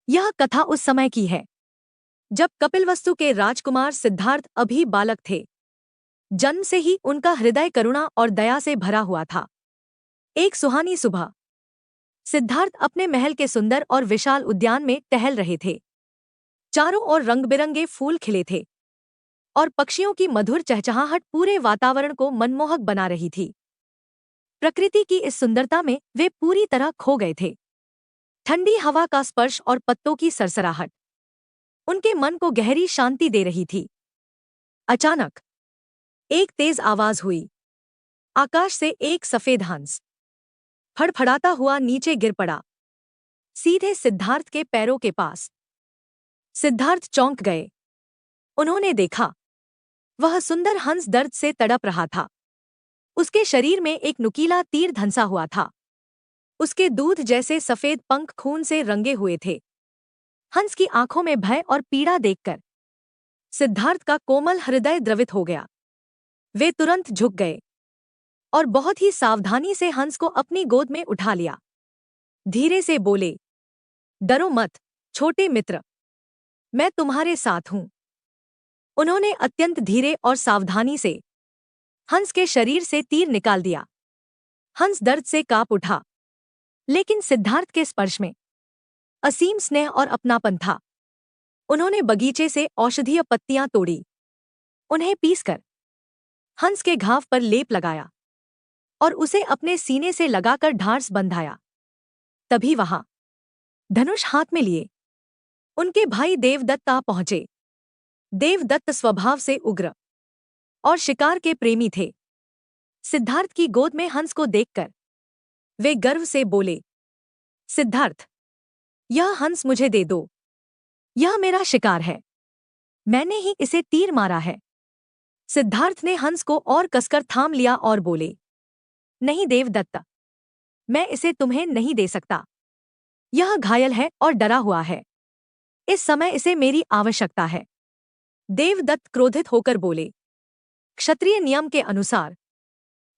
यह कथा उस समय की है जब कपिलवस्तु के राजकुमार सिद्धार्थ अभी बालक थे। जन्म से ही उनका हृदय करुणा और दया से भरा हुआ था। एक सुहानी सुबह सिद्धार्थ अपने महल के सुंदर और विशाल उद्यान में टहल रहे थे। चारों ओर रंग-बिरंगे फूल खिले थे और पक्षियों की मधुर चहचहाहट पूरे वातावरण को मनमोहक बना रही थी। प्रकृति की इस सुंदरता में वे पूरी तरह खो गए थे। ठंडी हवा का स्पर्श और पत्तों की सरसराहट उनके मन को गहरी शांति दे रही थी। अचानक एक तेज आवाज हुई। आकाश से एक सफेद हंस फड़फड़ाता हुआ नीचे गिर पड़ा, सीधे सिद्धार्थ के पैरों के पास। सिद्धार्थ चौंक गए। उन्होंने देखा, वह सुंदर हंस दर्द से तड़प रहा था। उसके शरीर में एक नुकीला तीर धंसा हुआ था। उसके दूध जैसे सफेद पंख खून से रंगे हुए थे। हंस की आंखों में भय और पीड़ा देखकर सिद्धार्थ का कोमल हृदय द्रवित हो गया। वे तुरंत झुक गए और बहुत ही सावधानी से हंस को अपनी गोद में उठा लिया। धीरे से बोले, डरो मत छोटे मित्र, मैं तुम्हारे साथ हूं। उन्होंने अत्यंत धीरे और सावधानी से हंस के शरीर से तीर निकाल दिया। हंस दर्द से कांप उठा, लेकिन सिद्धार्थ के स्पर्श में असीम स्नेह और अपनापन था। उन्होंने बगीचे से औषधीय पत्तियां तोड़ी, उन्हें पीसकर हंस के घाव पर लेप लगाया और उसे अपने सीने से लगाकर ढांढस बंधाया। तभी वहां धनुष हाथ में लिए उनके भाई देवदत्त आ पहुंचे। देवदत्त स्वभाव से उग्र और शिकार के प्रेमी थे। सिद्धार्थ की गोद में हंस को देखकर वे गर्व से बोले, सिद्धार्थ, यह हंस मुझे दे दो। यह मेरा शिकार है, मैंने ही इसे तीर मारा है। सिद्धार्थ ने हंस को और कसकर थाम लिया और बोले, नहीं देवदत्त, मैं इसे तुम्हें नहीं दे सकता। यह घायल है और डरा हुआ है। इस समय इसे मेरी आवश्यकता है। देवदत्त क्रोधित होकर बोले, क्षत्रिय नियम के अनुसार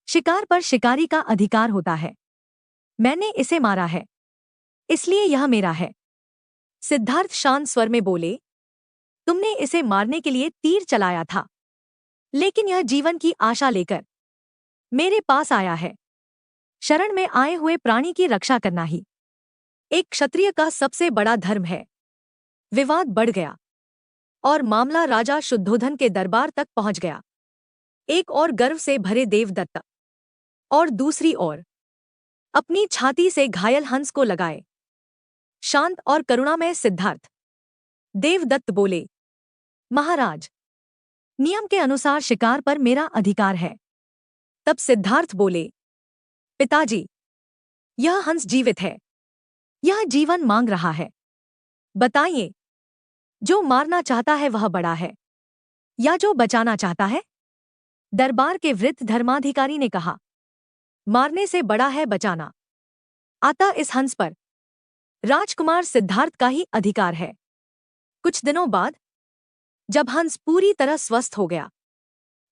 शिकार पर शिकारी का अधिकार होता है। मैंने इसे मारा है, इसलिए यह मेरा है। सिद्धार्थ शांत स्वर में बोले, तुमने इसे मारने के लिए तीर चलाया था, लेकिन यह जीवन की आशा लेकर मेरे पास आया है। शरण में आए हुए प्राणी की रक्षा करना ही एक क्षत्रिय का सबसे बड़ा धर्म है। विवाद बढ़ गया और मामला राजा शुद्धोधन के दरबार तक पहुंच गया। एक और गर्व से भरे देवदत्त और दूसरी ओर अपनी छाती से घायल हंस को लगाए शांत और करुणामय सिद्धार्थ। देवदत्त बोले, महाराज, नियम के अनुसार शिकार पर मेरा अधिकार है। तब सिद्धार्थ बोले, पिताजी, यह हंस जीवित है, यह जीवन मांग रहा है। बताइए, जो मारना चाहता है वह बड़ा है या जो बचाना चाहता है? दरबार के वृद्ध धर्माधिकारी ने कहा, मारने से बड़ा है बचाना। अतः इस हंस पर राजकुमार सिद्धार्थ का ही अधिकार है। कुछ दिनों बाद जब हंस पूरी तरह स्वस्थ हो गया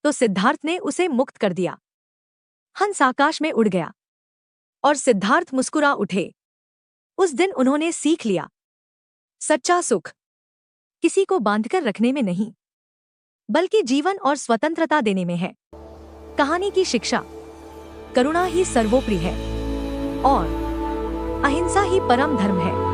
तो सिद्धार्थ ने उसे मुक्त कर दिया। हंस आकाश में उड़ गया और सिद्धार्थ मुस्कुरा उठे। उस दिन उन्होंने सीख लिया, सच्चा सुख किसी को बांधकर रखने में नहीं, बल्कि जीवन और स्वतंत्रता देने में है। कहानी की शिक्षा, करुणा ही सर्वोपरि है और अहिंसा ही परम धर्म है।